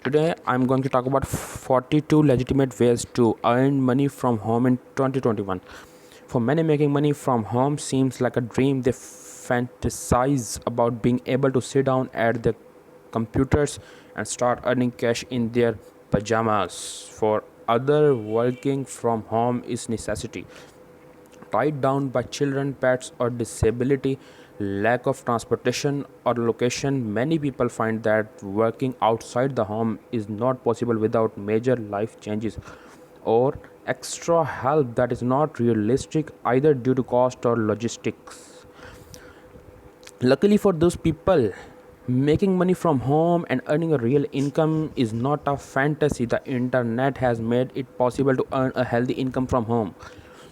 Today, I'm going to talk about 42 legitimate ways to earn money from home in 2021. For many, making money from home seems like a dream. They fantasize about being able to sit down at their computers and start earning cash in their pajamas. For other, working from home is necessity tied down by children, pets, or disability, lack of transportation, or location. Many people find that working outside the home is not possible without major life changes or extra help that is not realistic either due to cost or logistics. Luckily for those people, making money from home and earning a real income is not a fantasy. The internet has made it possible to earn a healthy income from home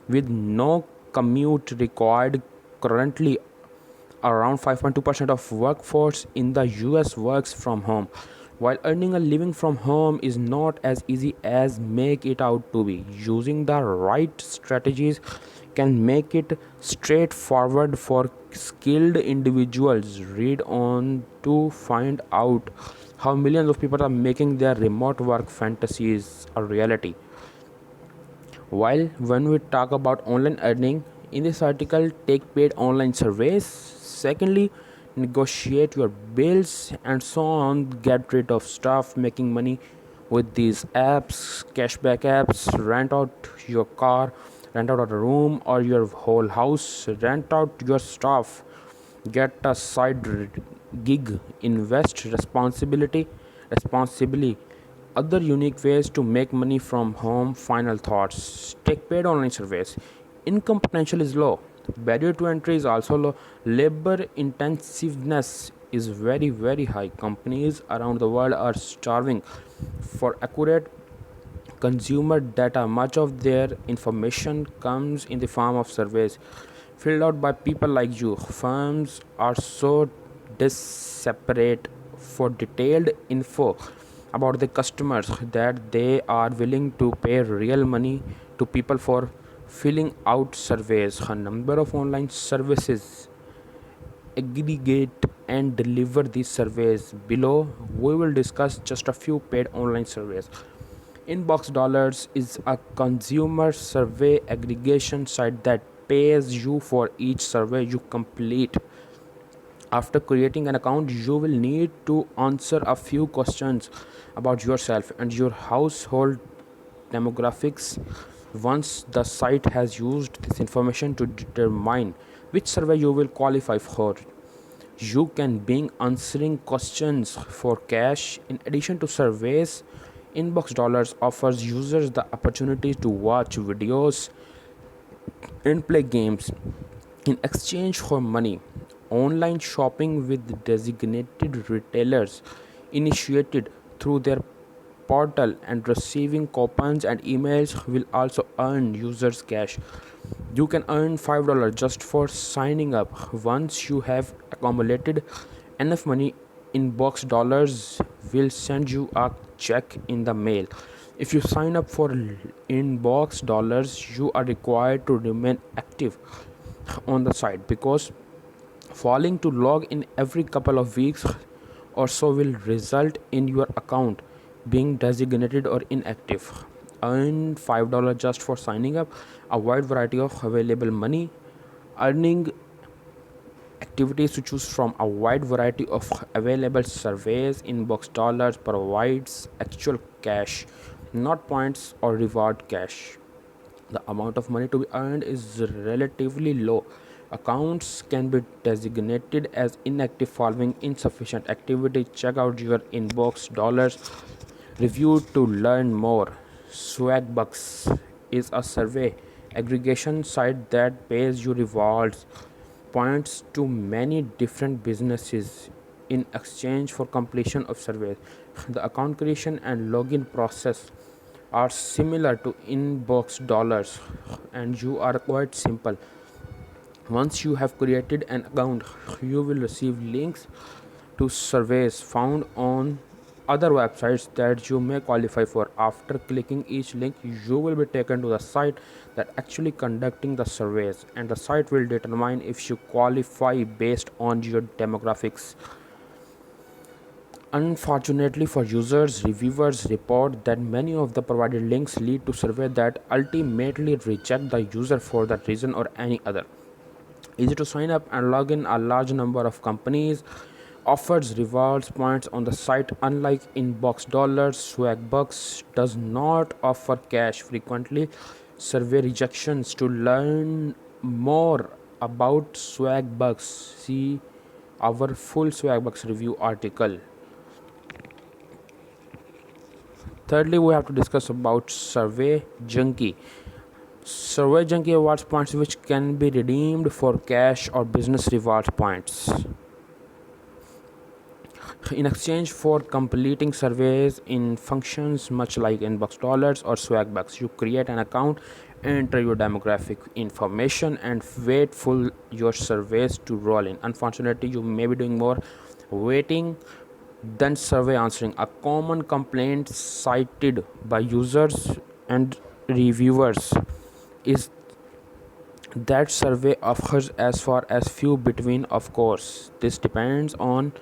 with no commute required. Currently, around 5.2% of workforce in the US works from home. While earning a living from home is not as easy as make it out to be, using the right strategies can make it straightforward for skilled individuals. Read on to find out how millions of people are making their remote work fantasies a reality. While when we talk about online earning, in this article, take paid online surveys. Secondly, negotiate your bills and so on. Get rid of stuff making money with these apps, cashback apps. Rent out your car, rent out a room or your whole house. Rent out your stuff. Get a gig. Invest responsibly. Other unique ways to make money from home. Final thoughts. Take paid online surveys. Income potential is low. Barrier to entry is also low. Labor intensiveness is very high. Companies around the world are starving for accurate consumer data. Much of their information comes in the form of surveys filled out by people like you. Firms are so desperate for detailed info about the customers that they are willing to pay real money to people for filling out surveys. A number of online services aggregate and deliver these surveys. Below, we will discuss just a few paid online surveys. Inbox Dollars is a consumer survey aggregation site that pays you for each survey you complete. After creating an account, you will need to answer a few questions about yourself and your household demographics. Once the site has used this information to determine which survey you will qualify for, you can begin answering questions for cash. In addition to surveys, Inbox Dollars offers users the opportunity to watch videos and play games in exchange for money. Online shopping with designated retailers initiated through their portal and receiving coupons and emails will also earn users cash. You can earn $5 just for signing up. Once you have accumulated enough money, Inbox Dollars will send you a check in the mail. If you sign up for Inbox Dollars, you are required to remain active on the site because failing to log in every couple of weeks or so will result in your account being designated or inactive. Earn $5 just for signing up. A wide variety of available money earning activities to choose from. A wide variety of available surveys. Inbox Dollars provides actual cash, not points or reward cash. The amount of money to be earned is relatively low. Accounts can be designated as inactive following insufficient activity. Check out your Inbox Dollars review to learn more. Swagbucks is a survey aggregation site that pays you rewards points to many different businesses in exchange for completion of surveys. The account creation and login process are similar to Inbox Dollars and you are quite simple. Once you have created an account, you will receive links to surveys found on other websites that you may qualify for. After clicking each link, you will be taken to the site that actually conducting the surveys, and the site will determine if you qualify based on your demographics. Unfortunately for users, reviewers report that many of the provided links lead to surveys that ultimately reject the user for that reason or any other. Easy to sign up and log in. A large number of companies offers rewards points on the site. Unlike Inbox Dollars, Swagbucks does not offer cash frequently. Survey rejections. To learn more about Swagbucks, see our full Swagbucks review article. Thirdly, we have to discuss about Survey Junkie. Survey Junkie awards points which can be redeemed for cash or business rewards points. In exchange for completing surveys in functions much like Inbox Dollars or Swagbucks, you create an account, enter your demographic information, and wait for your surveys to roll in. Unfortunately, you may be doing more waiting than survey answering. A common complaint cited by users and reviewers is that survey offers as far as few between. Of course, this depends on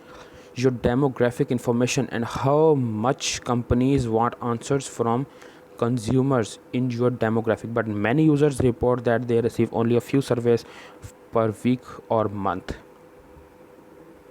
your demographic information and how much companies want answers from consumers in your demographic, but many users report that they receive only a few surveys per week or month.